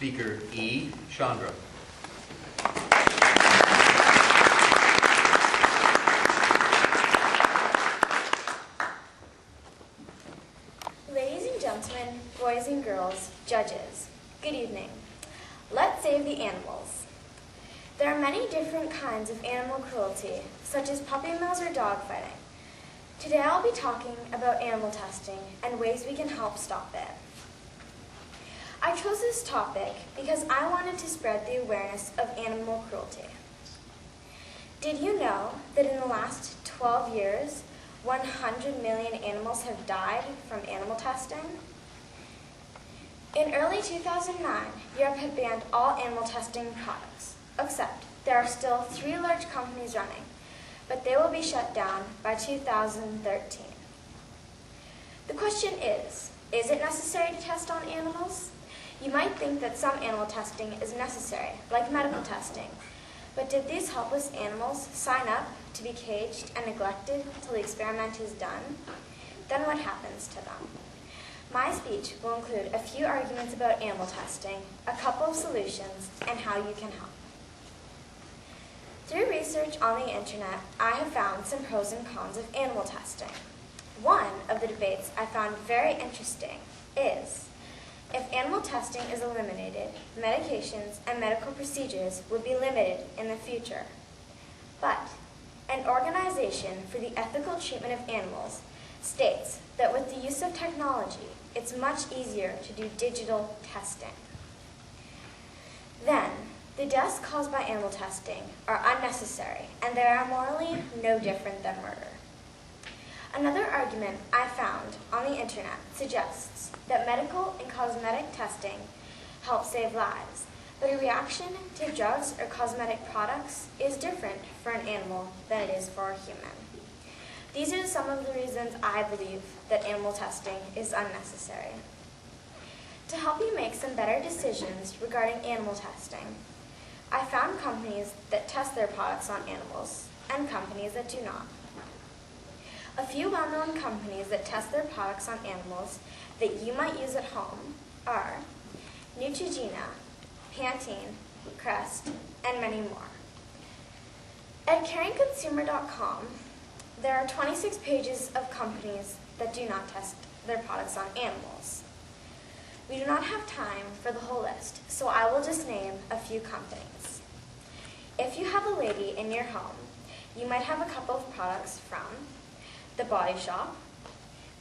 Speaker E. Chandra. Ladies and gentlemen, boys and girls, judges, good evening. Let's save the animals. There are many different kinds of animal cruelty, such as puppy mills or dog fighting. Today I'll be talking about animal testing and ways we can help stop it. I chose this topic because I wanted to spread the awareness of animal cruelty. Did you know that in the last 12 years, 100 million animals have died from animal testing? In early 2009, Europe had banned all animal testing products, except there are still 3 large companies running, but they will be shut down by 2013. The question is it necessary to test on animals? You might think that some animal testing is necessary, like medical testing, but did these helpless animals sign up to be caged and neglected until the experiment is done? Then what happens to them? My speech will include a few arguments about animal testing, a couple of solutions, and how you can help. Through research on the internet, I have found some pros and cons of animal testing. One of the debates I found very interesting is, if animal testing is eliminated, medications and medical procedures would be limited in the future. But an organization for the ethical treatment of animals states that with the use of technology, it's much easier to do digital testing. Then, the deaths caused by animal testing are unnecessary, and they are morally no different than murder. Another argument I found on the internet suggests that medical and cosmetic testing help save lives, but a reaction to drugs or cosmetic products is different for an animal than it is for a human. These are some of the reasons I believe that animal testing is unnecessary. To help you make some better decisions regarding animal testing, I found companies that test their products on animals and companies that do not. A few well-known companies that test their products on animals that you might use at home are Neutrogena, Pantene, Crest, and many more. At caringconsumer.com, there are 26 pages of companies that do not test their products on animals. We do not have time for the whole list, so I will just name a few companies. If you have a lady in your home, you might have a couple of products from The Body Shop,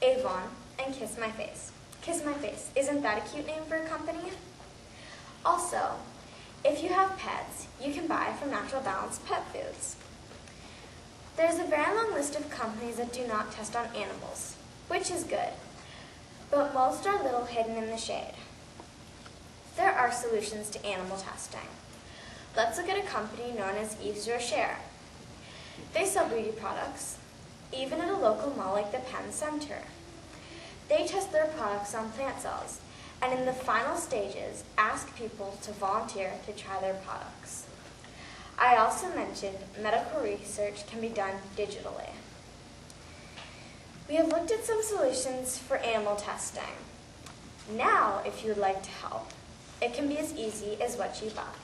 Avon, and Kiss My Face. Kiss My Face, isn't that a cute name for a company? Also, if you have pets, you can buy from Natural Balance Pet Foods. There's a very long list of companies that do not test on animals, which is good, but most are a little hidden in the shade. There are solutions to animal testing. Let's look at a company known as Yves Rocher. They sell beauty products, even at a local mall like the Penn Center. They test their products on plant cells, and in the final stages, ask people to volunteer to try their products. I also mentioned medical research can be done digitally. We have looked at some solutions for animal testing. Now, if you would like to help, it can be as easy as what you buy.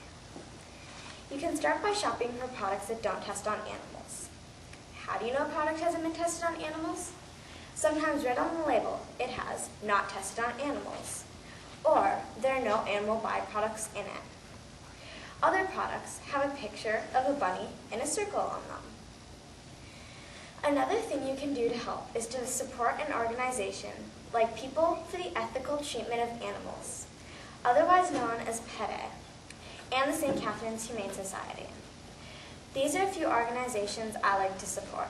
You can start by shopping for products that don't test on animals. How do you know a product hasn't been tested on animals? Sometimes right on the label, it has not tested on animals, or there are no animal byproducts in it. Other products have a picture of a bunny in a circle on them. Another thing you can do to help is to support an organization like People for the Ethical Treatment of Animals, otherwise known as PETA, and the St. Catherine's Humane Society. These are a few organizations I like to support.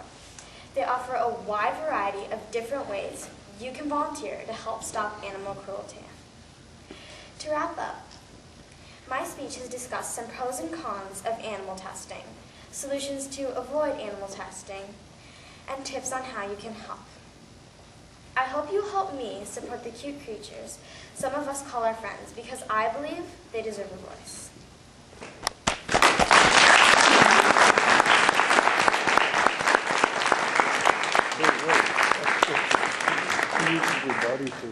They offer a wide variety of different ways you can volunteer to help stop animal cruelty. To wrap up, my speech has discussed some pros and cons of animal testing, solutions to avoid animal testing, and tips on how you can help. I hope you help me support the cute creatures some of us call our friends, because I believe they deserve a voice. Use your body to